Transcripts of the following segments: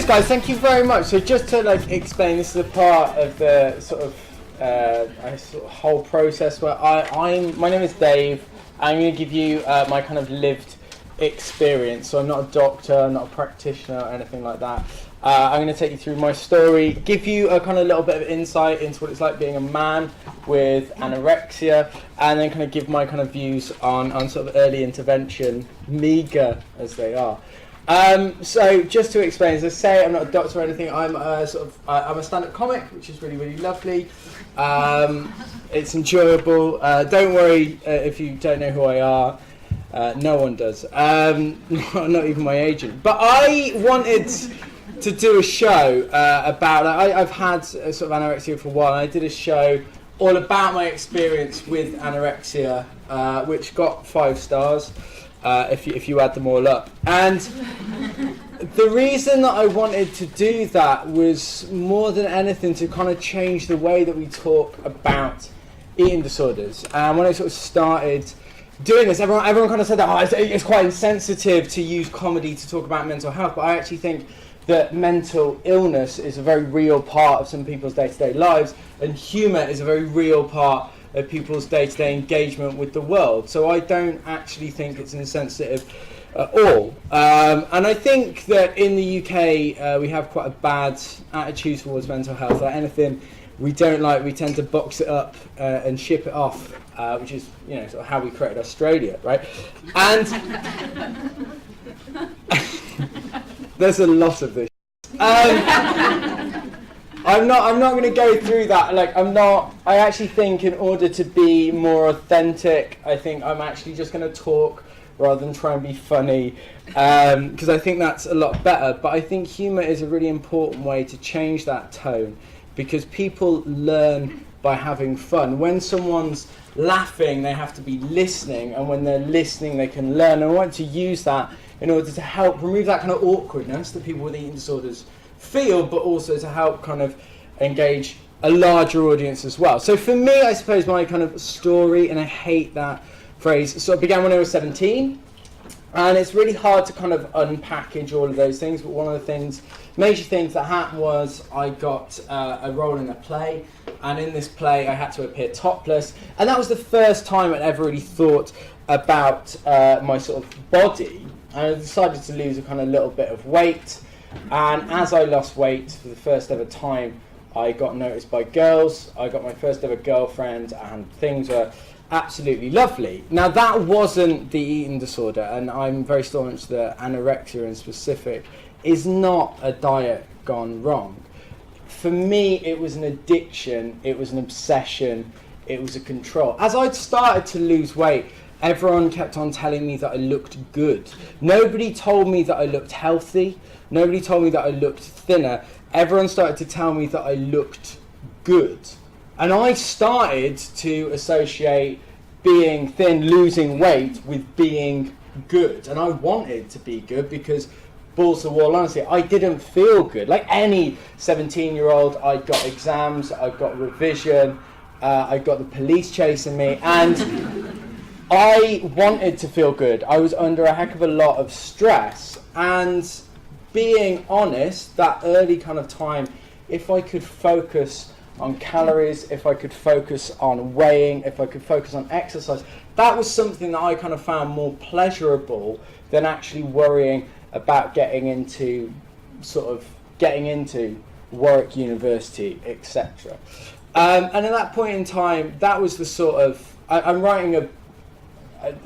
Cheers, guys. Thank you very much. So just to explain, this is a part of the sort of whole process where my name is Dave. I'm going to give you my kind of lived experience. So I'm not a doctor, I'm not a practitioner or anything like that. I'm going to take you through my story, give you a kind of little bit of insight into what it's like being a man with anorexia, and then kind of give my kind of views on sort of early intervention, meagre as they are. So just to explain, as I say, I'm not a doctor or anything. I'm a stand-up comic, which is really, really lovely. It's enjoyable. Don't worry if you don't know who I are. No one does. Not even my agent. But I wanted to do a show about. I've had sort of anorexia for a while. And I did a show all about my experience with anorexia, which got 5 stars. If you add them all up. And the reason that I wanted to do that was more than anything to kind of change the way that we talk about eating disorders. And when I sort of started doing this, everyone kind of said that it's quite insensitive to use comedy to talk about mental health, but I actually think that mental illness is a very real part of some people's day-to-day lives, and humour is a very real part of people's day-to-day engagement with the world. So I don't actually think it's insensitive at all. And I think that in the UK we have quite a bad attitude towards mental health. Like anything we don't like, we tend to box it up and ship it off, which is sort of how we created Australia, right? And there's a lot of this. I'm not going to go through that. I actually think in order to be more authentic, I think I'm actually just going to talk rather than try and be funny, because I think that's a lot better. But I think humour is a really important way to change that tone, because people learn by having fun. When someone's laughing, they have to be listening, and when they're listening, they can learn. And I want to use that in order to help remove that kind of awkwardness that people with eating disorders feel, but also to help kind of engage a larger audience as well. So for me, I suppose my kind of story, and I hate that phrase, so it began when I was 17, and it's really hard to kind of unpackage all of those things, but one of the major things that happened was I got a role in a play, and in this play I had to appear topless, and that was the first time I'd ever really thought about my sort of body, and I decided to lose a kind of little bit of weight. And as I lost weight for the first ever time, I got noticed by girls. I got my first ever girlfriend, and things were absolutely lovely. Now that wasn't the eating disorder, and I'm very staunch that anorexia in specific is not a diet gone wrong. For me, it was an addiction, it was an obsession, it was a control. As I'd started to lose weight, everyone kept on telling me that I looked good. Nobody told me that I looked healthy. Nobody told me that I looked thinner. Everyone started to tell me that I looked good. And I started to associate being thin, losing weight, with being good. And I wanted to be good because, balls to the wall, honestly, I didn't feel good. Like any 17-year-old, I got exams, I got revision, I got the police chasing me, and I wanted to feel good. I was under a heck of a lot of stress, and being honest, that early kind of time, if I could focus on calories, if I could focus on weighing, if I could focus on exercise, that was something that I kind of found more pleasurable than actually worrying about getting into Warwick University, etc. And at that point in time, that was the sort of, I'm writing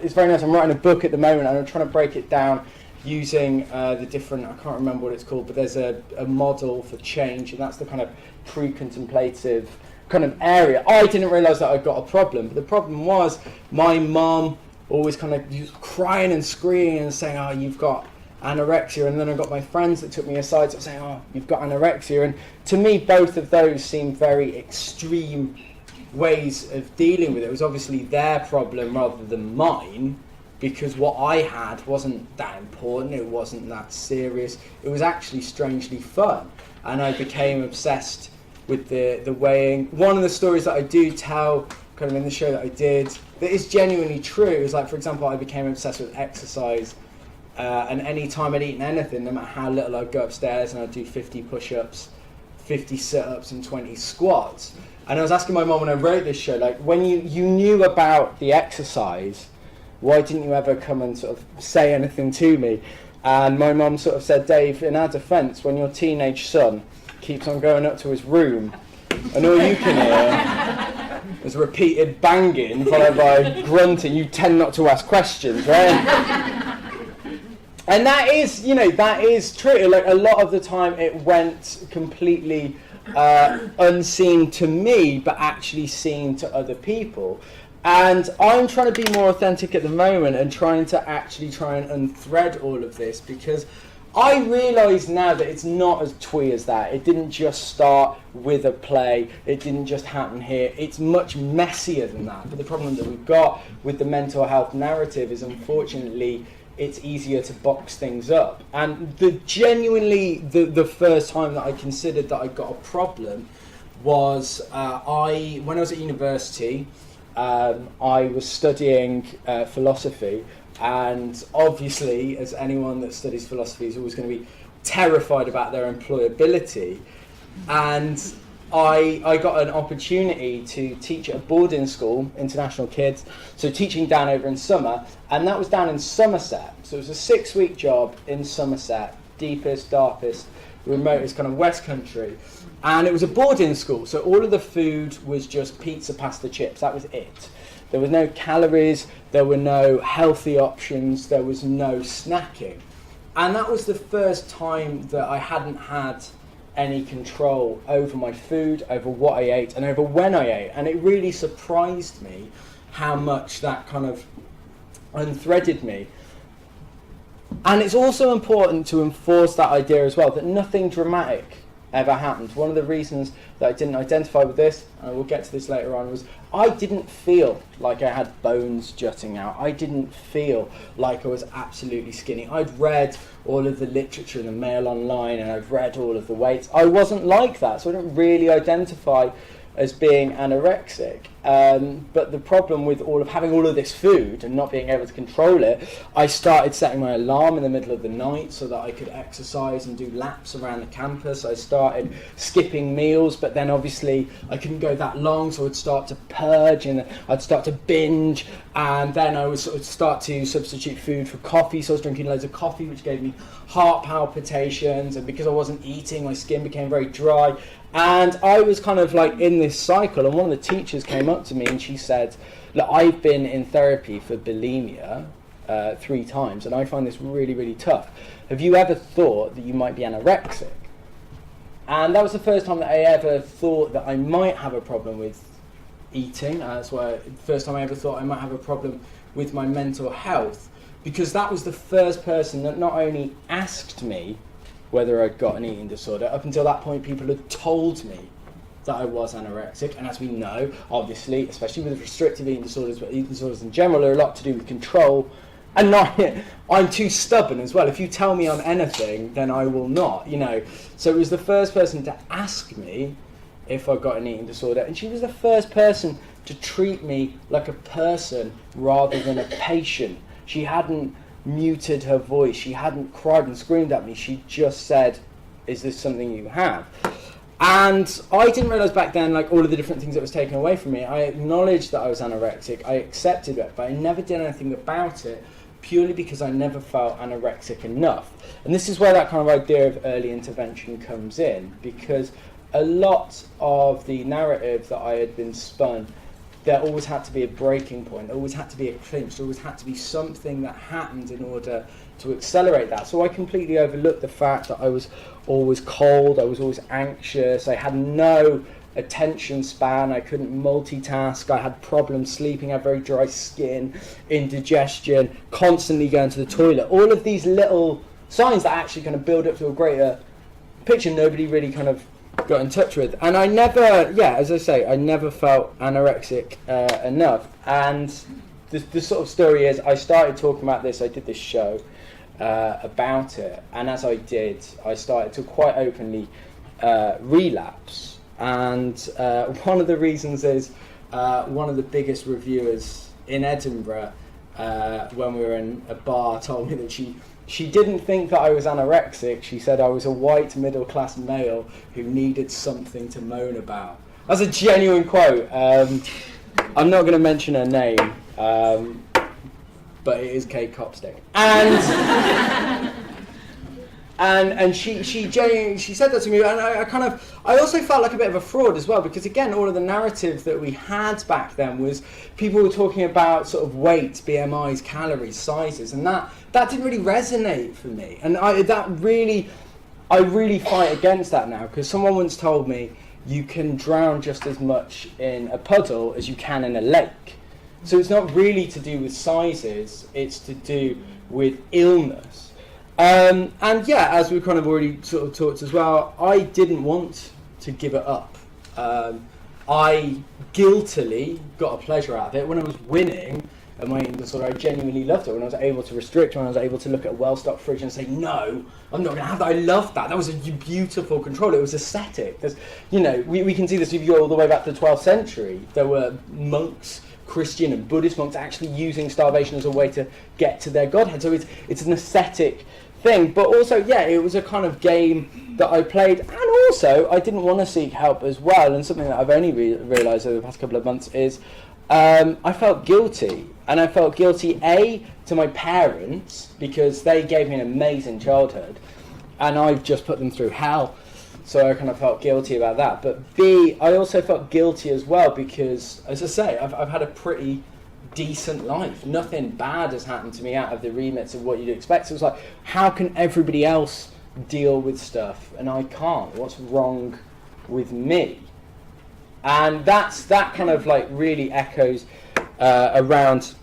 it's very nice, I'm writing a book at the moment, and I'm trying to break it down using the different, I can't remember what it's called, but there's a model for change, and that's the kind of pre-contemplative kind of area. I didn't realise that I got a problem, but the problem was my mum always kind of crying and screaming and saying, oh, you've got anorexia, and then I got my friends that took me aside saying, oh, you've got anorexia, and to me both of those seemed very extreme ways of dealing with it. It was obviously their problem rather than mine, because what I had wasn't that important, it wasn't that serious, it was actually strangely fun, and I became obsessed with the weighing. One of the stories that I do tell kind of in the show that I did that is genuinely true is, like, for example, I became obsessed with exercise And any time I'd eaten anything, no matter how little, I'd go upstairs and I'd do 50 push-ups, 50 sit-ups and 20 squats. And I was asking my mum when I wrote this show, like, when you knew about the exercise, why didn't you ever come and sort of say anything to me? And my mum sort of said, Dave, in our defence, when your teenage son keeps on going up to his room and all you can hear is repeated banging followed by grunting, you tend not to ask questions, right? And that is, that is true. Like, a lot of the time it went completely unseen to me, but actually seen to other people. And I'm trying to be more authentic at the moment and trying to actually try and unthread all of this, because I realise now that it's not as twee as that. It didn't just start with a play. It didn't just happen here. It's much messier than that. But the problem that we've got with the mental health narrative is, unfortunately, it's easier to box things up. And the first time that I considered that I got a problem was when I was at university. I was studying philosophy, and obviously, as anyone that studies philosophy is always going to be terrified about their employability, and I got an opportunity to teach at a boarding school, international kids, so teaching down over in summer, and that was down in Somerset. So it was a 6-week job in Somerset, deepest, darkest, remotest kind of West Country. And it was a boarding school, so all of the food was just pizza, pasta, chips. That was it. There was no calories, there were no healthy options, there was no snacking. And that was the first time that I hadn't had any control over my food, over what I ate, and over when I ate. And it really surprised me how much that kind of unthreaded me. And it's also important to enforce that idea as well, that nothing dramatic ever happened. One of the reasons that I didn't identify with this, and we'll get to this later on, was I didn't feel like I had bones jutting out. I didn't feel like I was absolutely skinny. I'd read all of the literature in the Mail Online, and I'd read all of the weights. I wasn't like that, so I didn't really identify as being anorexic. But the problem with having all of this food and not being able to control it, I started setting my alarm in the middle of the night so that I could exercise and do laps around the campus. I started skipping meals, but then obviously I couldn't go that long, so I'd start to purge and I'd start to binge, and then I would sort of start to substitute food for coffee. So I was drinking loads of coffee, which gave me heart palpitations, and because I wasn't eating, my skin became very dry. And I was kind of like in this cycle, and one of the teachers came up to me and she said, look, I've been in therapy for bulimia 3 times, and I find this really, really tough. Have you ever thought that you might be anorexic? And that was the first time that I ever thought that I might have a problem with eating. That's why the first time I ever thought I might have a problem with my mental health, because that was the first person that not only asked me whether I'd got an eating disorder. Up until that point, people had told me that I was anorexic, and as we know, obviously, especially with restrictive eating disorders, but eating disorders in general are a lot to do with control, and I'm too stubborn as well. If you tell me I'm anything, then I will not, So it was the first person to ask me if I got an eating disorder, and she was the first person to treat me like a person rather than a patient. She hadn't muted her voice, she hadn't cried and screamed at me, she just said, is this something you have? And I didn't realise back then, like, all of the different things that was taken away from me. I acknowledged that I was anorexic, I accepted it, but I never did anything about it, purely because I never felt anorexic enough. And this is where that kind of idea of early intervention comes in, because a lot of the narrative that I had been spun, there always had to be a breaking point, there always had to be a clinch, there always had to be something that happened in order to accelerate that. So I completely overlooked the fact that I was always cold, I was always anxious, I had no attention span, I couldn't multitask, I had problems sleeping, I had very dry skin, indigestion, constantly going to the toilet. All of these little signs that actually kind of build up to a greater picture nobody really kind of got in touch with. And I never, as I say, I never felt anorexic enough. And the sort of story is, I started talking about this, I did this show about it, and as I did, I started to quite openly relapse. And one of the reasons is one of the biggest reviewers in Edinburgh when we were in a bar told me that she didn't think that I was anorexic. She said I was a white middle-class male who needed something to moan about. That's a genuine quote. I'm not going to mention her name, but it is Kate Copstick. And she genuinely, she said that to me, and I also felt like a bit of a fraud as well, because again, all of the narrative that we had back then was people were talking about sort of weight, BMIs, calories, sizes, and that didn't really resonate for me. And I really fight against that now, because someone once told me you can drown just as much in a puddle as you can in a lake. So it's not really to do with sizes, it's to do with illness. And yeah, as we've kind of already sort of talked as well, I didn't want to give it up. I guiltily got a pleasure out of it. When I was winning and my eating disorder, I genuinely loved it. When I was able to restrict, when I was able to look at a well-stocked fridge and say, no, I'm not going to have that. I loved that. That was a beautiful control. It was aesthetic. There's, you know, we can see this if you go all the way back to the 12th century. There were monks, Christian and Buddhist monks, actually using starvation as a way to get to their godhead. So it's an aesthetic thing. But also, yeah, it was a kind of game that I played. And also, I didn't want to seek help as well. And something that I've only realised over the past couple of months is I felt guilty. And I felt guilty, A, to my parents, because they gave me an amazing childhood, and I've just put them through hell, so I kind of felt guilty about that. But B, I also felt guilty as well, because, as I say, I've had a pretty decent life. Nothing bad has happened to me out of the remits of what you'd expect. So it was like, how can everybody else deal with stuff, and I can't? What's wrong with me? And that kind of like really echoes around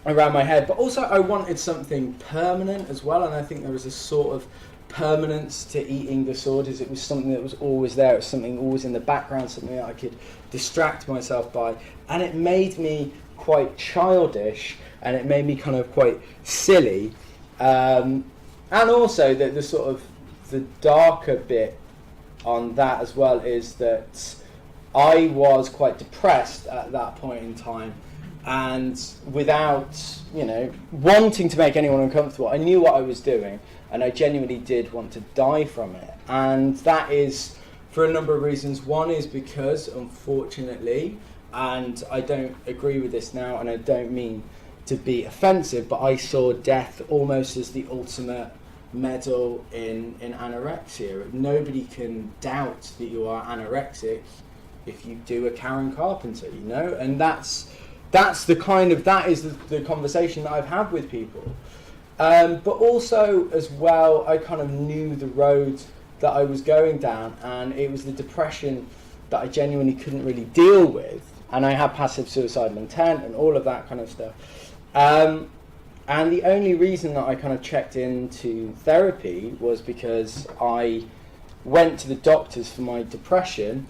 my head. But also I wanted something permanent as well, and I think there was a sort of permanence to eating disorders. It was something that was always there. It was something always in the background, something that I could distract myself by, and it made me quite childish, and it made me kind of quite silly, and also the sort of the darker bit on that as well is that I was quite depressed at that point in time, and without, you know, wanting to make anyone uncomfortable, I knew what I was doing, and I genuinely did want to die from it. And that is for a number of reasons. One is because, unfortunately, and I don't agree with this now, and I don't mean to be offensive, but I saw death almost as the ultimate medal in anorexia. Nobody can doubt that you are anorexic if you do a Karen Carpenter, you know, and that is the conversation that I've had with people. But also as well, I kind of knew the road that I was going down, and it was the depression that I genuinely couldn't really deal with, and I had passive suicidal intent and all of that kind of stuff. And the only reason that I kind of checked into therapy was because I went to the doctors for my depression,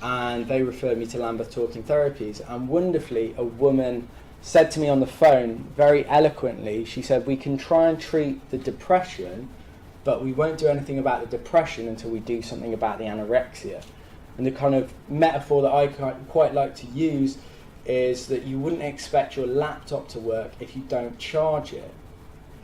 and they referred me to Lambeth Talking Therapies, and wonderfully a woman said to me on the phone very eloquently, she said, we can try and treat the depression, but we won't do anything about the depression until we do something about the anorexia. And the kind of metaphor that I quite like to use is that you wouldn't expect your laptop to work if you don't charge it.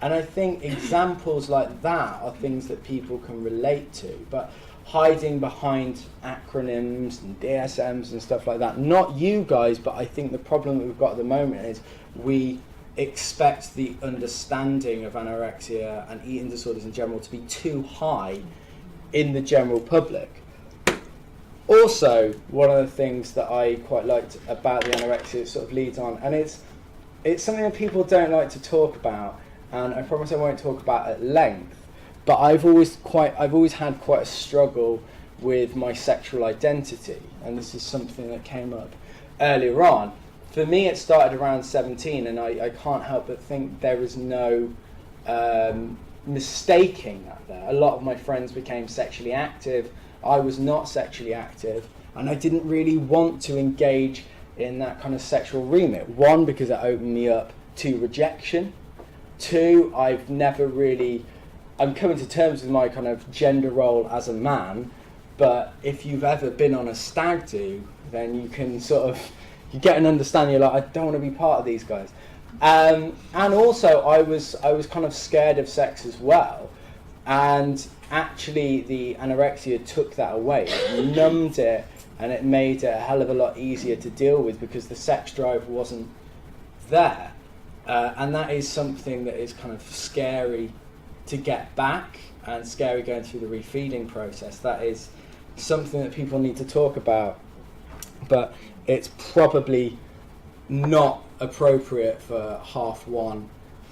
And I think examples like that are things that people can relate to, but hiding behind acronyms and DSMs and stuff like that, not you guys, but I think the problem that we've got at the moment is we expect the understanding of anorexia and eating disorders in general to be too high in the general public. Also, one of the things that I quite liked about the anorexia, it sort of leads on, and it's something that people don't like to talk about, and I promise I won't talk about at length, but I've always had quite a struggle with my sexual identity, and this is something that came up earlier on. For me, it started around 17, and I can't help but think there is no mistaking that there. A lot of my friends became sexually active. I was not sexually active, and I didn't really want to engage in that kind of sexual remit. One, because it opened me up to rejection. Two, I'm coming to terms with my kind of gender role as a man, but if you've ever been on a stag do, then you can you get an understanding, you're like, I don't want to be part of these guys. And also I was kind of scared of sex as well, and actually the anorexia took that away. It numbed it, and it made it a hell of a lot easier to deal with because the sex drive wasn't there. And that is something that is kind of scary to get back, and scary going through the refeeding process. That is something that people need to talk about, but it's probably not appropriate for 1:30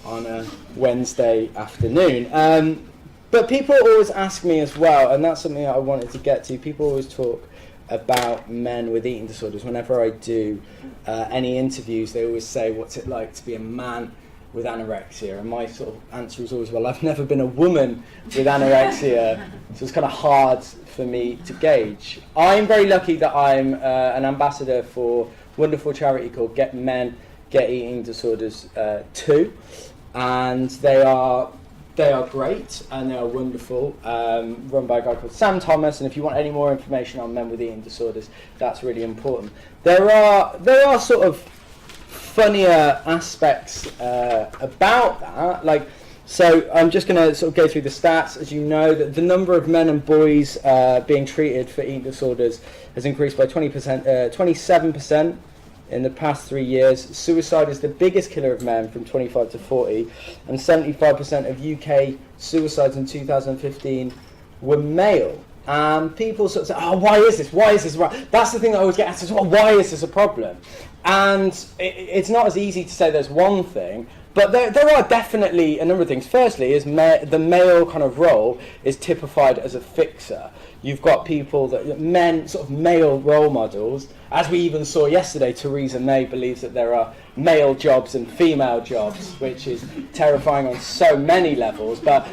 on a Wednesday afternoon. But people always ask me as well, and that's something that I wanted to get to. People always talk about men with eating disorders. Whenever I do any interviews, they always say, what's it like to be a man with anorexia? And my sort of answer is always, well, I've never been a woman with anorexia, so it's kind of hard for me to gauge. I'm very lucky that I'm an ambassador for a wonderful charity called Get Men Get Eating Disorders 2, and they are great and they are wonderful, run by a guy called Sam Thomas. And if you want any more information on men with eating disorders, that's really important. There are sort of funnier aspects about that. Like, so I'm just going to sort of go through the stats. As you know, that the number of men and boys being treated for eating disorders has increased by 27% in the past 3 years. Suicide is the biggest killer of men from 25 to 40, and 75% of UK suicides in 2015 were male. And people sort of say, oh, why is this? Why is this right? That's the thing that I always get asked is, well, why is this a problem? And it's not as easy to say there's one thing, but there are definitely a number of things. Firstly, is the male kind of role is typified as a fixer. You've got people men, sort of male role models. As we even saw yesterday, Theresa May believes that there are male jobs and female jobs, which is terrifying on so many levels. But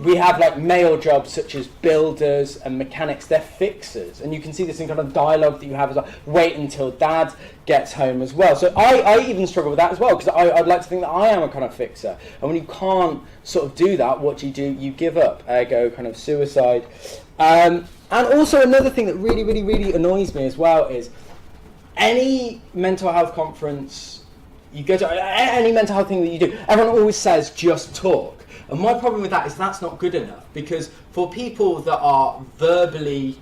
we have like male jobs such as builders and mechanics. They're fixers, and you can see this in kind of dialogue that you have as well. Wait until dad gets home as well. So I even struggle with that as well, because I'd like to think that I am a kind of fixer, and when you can't sort of do that, what do? You give up, ergo kind of suicide. And also another thing that really, really, really annoys me as well is any mental health conference you go to, any mental health thing that you do, everyone always says just talk. And my problem with that is that's not good enough, because for people that are verbally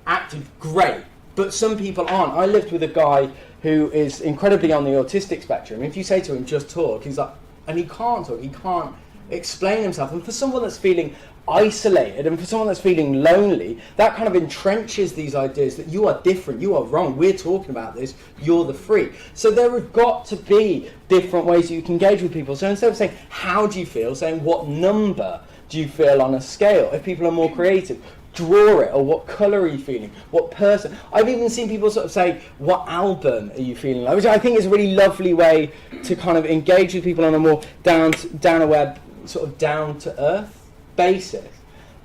active, great, but some people aren't. I lived with a guy who is incredibly on the autistic spectrum. If you say to him just talk, he's like, and he can't talk, he can't explain himself. And for someone that's feeling isolated, and for someone that's feeling lonely, that kind of entrenches these ideas that you are different, you are wrong, we're talking about this, you're the freak. So there have got to be different ways you can engage with people. So instead of saying, how do you feel, saying, what number do you feel on a scale? If people are more creative, draw it, or what colour are you feeling, what person. I've even seen people sort of say, what album are you feeling like, which I think is a really lovely way to kind of engage with people on a more down to earth basis.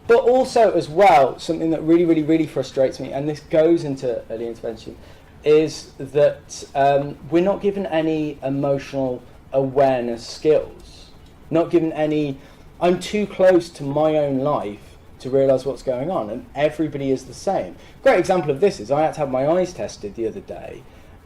But also as well, something that really, really, really frustrates me, and this goes into early intervention, is that we're not given any emotional awareness skills. Not given any, I'm too close to my own life to realise what's going on, and everybody is the same. Great example of this is I had to have my eyes tested the other day,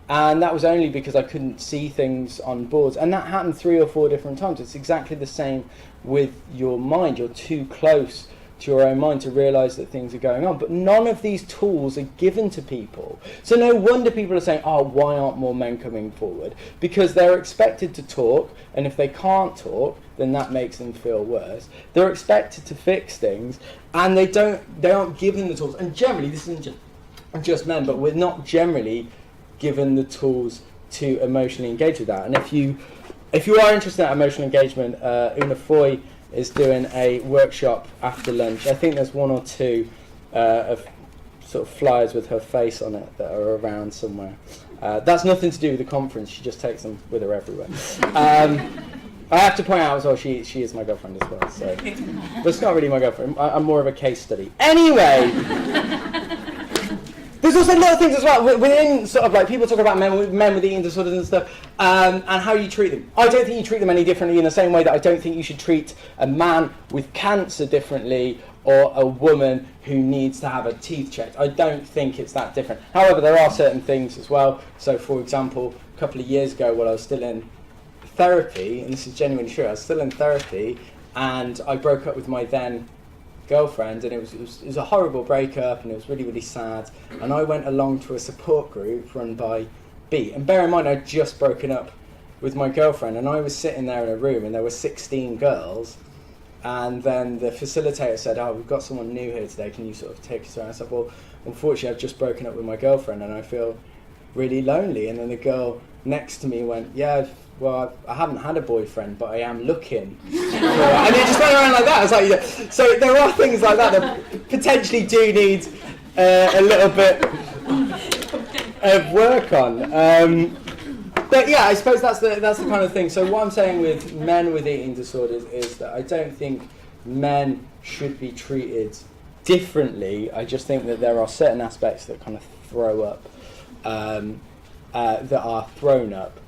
and that was only because I couldn't see things on boards, and that happened 3 or 4 different times. It's exactly the same with your mind. You're too close to your own mind to realise that things are going on, but none of these tools are given to people. So no wonder people are saying, oh, why aren't more men coming forward? Because they're expected to talk, and if they can't talk, then that makes them feel worse. They're expected to fix things, and they aren't given the tools. And generally, this isn't just men, but we're not generally given the tools to emotionally engage with that. And if you are interested in emotional engagement, Una Foy is doing a workshop after lunch. I think there's 1 or 2 of sort of flyers with her face on it that are around somewhere. That's nothing to do with the conference. She just takes them with her everywhere. I have to point out as well, she is my girlfriend as well. So, but it's not really my girlfriend. I'm more of a case study. Anyway. There's also other things as well within sort of like people talk about men with eating disorders and stuff, and how you treat them. I don't think you treat them any differently in the same way that I don't think you should treat a man with cancer differently or a woman who needs to have her teeth checked. I don't think it's that different. However, there are certain things as well. So, for example, a couple of years ago, while I was still in therapy, and this is genuinely true, I was still in therapy, and I broke up with my then girlfriend, and it was a horrible breakup, and it was really, really sad, and I went along to a support group run by Beat, and bear in mind I'd just broken up with my girlfriend, and I was sitting there in a room, and there were 16 girls, and then the facilitator said, "Oh, we've got someone new here today, can you sort of take us around?" I said, "Well, unfortunately I've just broken up with my girlfriend and I feel really lonely." And then the girl next to me went, "Yeah, well, I haven't had a boyfriend, but I am looking." And it just went around like that. I was like, yeah. So there are things like that that potentially do need a little bit of work on. But yeah, I suppose that's the kind of thing. So what I'm saying with men with eating disorders is that I don't think men should be treated differently. I just think that there are certain aspects that kind of throw up, that are thrown up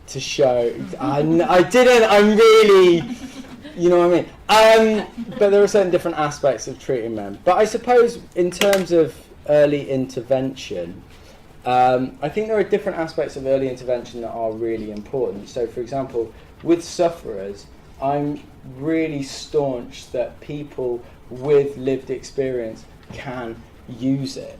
to show. I'm really, you know what I mean? But there are certain different aspects of treating men. But I suppose in terms of early intervention, I think there are different aspects of early intervention that are really important. So, for example, with sufferers, I'm really staunch that people with lived experience can use it.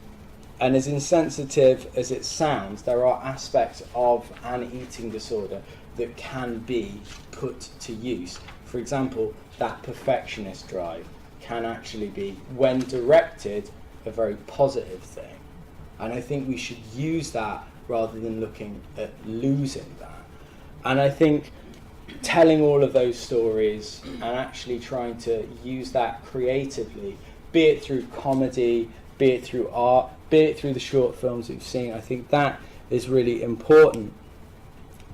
And as insensitive as it sounds, there are aspects of an eating disorder that can be put to use. For example, that perfectionist drive can actually be, when directed, a very positive thing. And I think we should use that rather than looking at losing that. And I think telling all of those stories and actually trying to use that creatively, be it through comedy, be it through art, be it through the short films we've seen, I think that is really important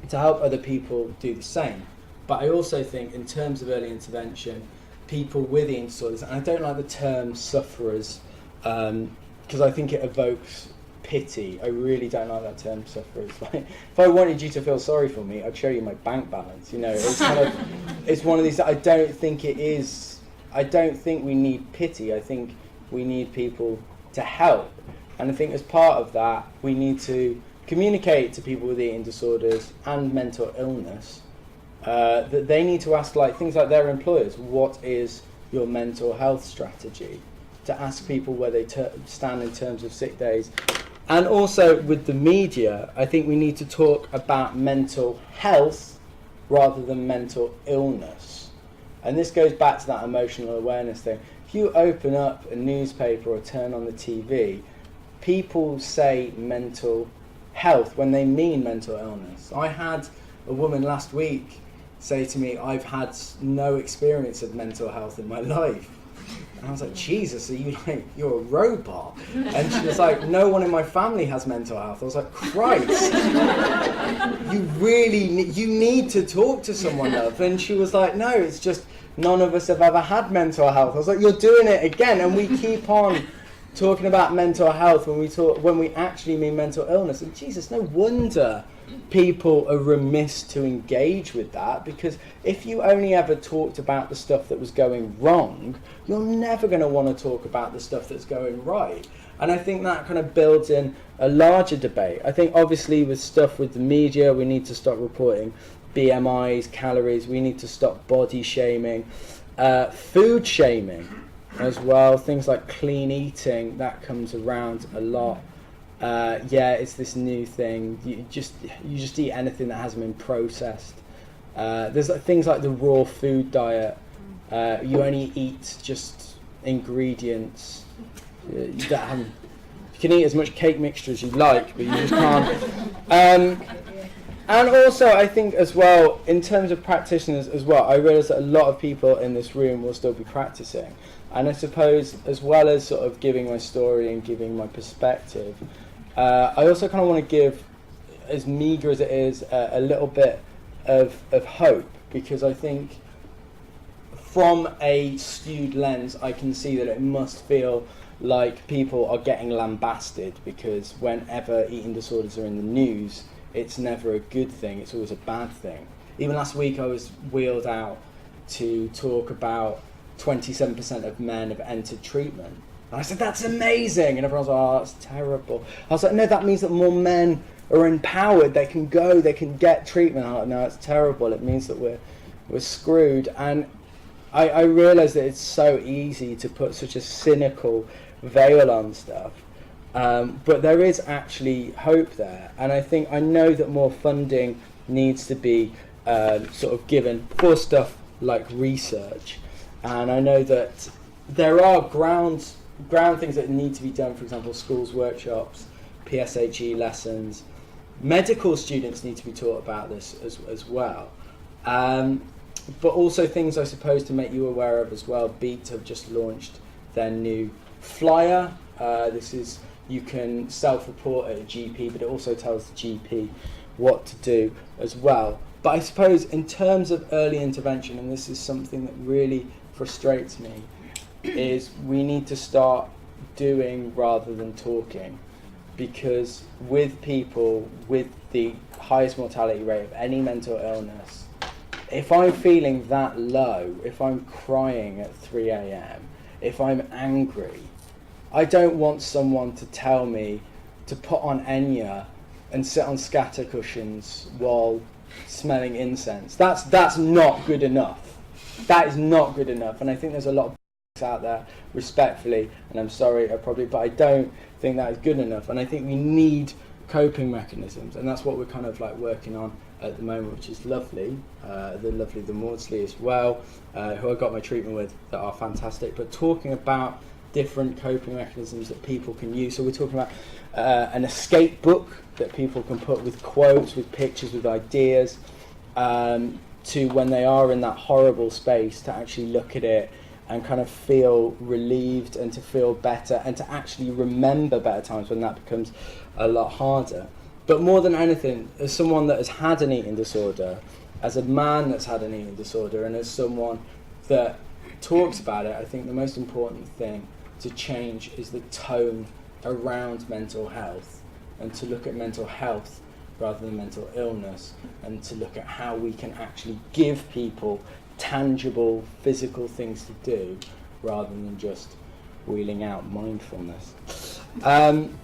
to help other people do the same. But I also think in terms of early intervention, people with eating disorders, and I don't like the term sufferers, because I think it evokes pity. I really don't like that term, sufferers. Like, if I wanted you to feel sorry for me, I'd show you my bank balance. You know, it's kind of, it's one of these that I don't think it is. I don't think we need pity. I think we need people to help, and I think as part of that, we need to communicate to people with eating disorders and mental illness that they need to ask, like, things like their employers, what is your mental health strategy? To ask people where they stand in terms of sick days. And also with the media, I think we need to talk about mental health rather than mental illness. And this goes back to that emotional awareness thing. If you open up a newspaper or turn on the TV, people say mental health when they mean mental illness. I had a woman last week say to me, "I've had no experience of mental health in my life." And I was like, "Jesus, are you like, you're a robot?" And she was like, "No one in my family has mental health." I was like, "Christ, you need to talk to someone, love." And she was like, "No, it's just none of us have ever had mental health." I was like, "You're doing it again." And we keep on talking about mental health when we actually mean mental illness. And Jesus, no wonder people are remiss to engage with that, because if you only ever talked about the stuff that was going wrong, you're never going to want to talk about the stuff that's going right. And I think that kind of builds in a larger debate. I think obviously with stuff with the media, we need to stop reporting BMIs, calories, we need to stop body shaming, food shaming as well, things like clean eating, that comes around a lot. It's this new thing. You just eat anything that hasn't been processed. There's things like the raw food diet. You only eat just ingredients. You can eat as much cake mixture as you like, but you just can't. And also, I think as well, in terms of practitioners as well, I realise that a lot of people in this room will still be practicing. And I suppose, as well as sort of giving my story and giving my perspective, I also kind of want to give, as meagre as it is, a little bit of hope, because I think from a skewed lens, I can see that it must feel like people are getting lambasted, because whenever eating disorders are in the news, it's never a good thing, it's always a bad thing. Even last week I was wheeled out to talk about 27% of men have entered treatment. And I said, "That's amazing." And everyone was like, "Oh, that's terrible." I was like, "No, that means that more men are empowered. They can go, they can get treatment. I'm like, no, it's terrible. It means that we're screwed. And I realise that it's so easy to put such a cynical veil on stuff. But there is actually hope there. And I know that more funding needs to be sort of given for stuff like research. And I know that there are ground things that need to be done, for example, schools, workshops, PSHE lessons. Medical students need to be taught about this as well. But also things, I suppose, to make you aware of as well. Beat have just launched their new flyer. You can self-report at a GP, but it also tells the GP what to do as well. But I suppose in terms of early intervention, and this is something that really frustrates me, is we need to start doing rather than talking. Because with people with the highest mortality rate of any mental illness, if I'm feeling that low, if I'm crying at 3 a.m, if I'm angry, I don't want someone to tell me to put on Enya and sit on scatter cushions while smelling incense. That's not good enough. That is not good enough. And I think there's a lot of out there, respectfully, and I'm sorry, but I don't think that is good enough. And I think we need coping mechanisms, and that's what we're kind of like working on at the moment, which is lovely. The Maudsley as well, who I got my treatment with, that are fantastic. But talking about different coping mechanisms that people can use. So we're talking about an escape book that people can put with quotes, with pictures, with ideas, to when they are in that horrible space, to actually look at it and kind of feel relieved and to feel better and to actually remember better times when that becomes a lot harder. But more than anything, as someone that has had an eating disorder, as a man that's had an eating disorder, and as someone that talks about it, I think the most important thing to change is the tone around mental health, and to look at mental health rather than mental illness, and to look at how we can actually give people tangible physical things to do rather than just wheeling out mindfulness.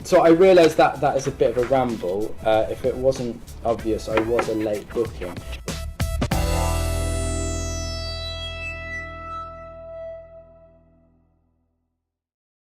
So I realise that is a bit of a ramble. If it wasn't obvious, I was a late booking.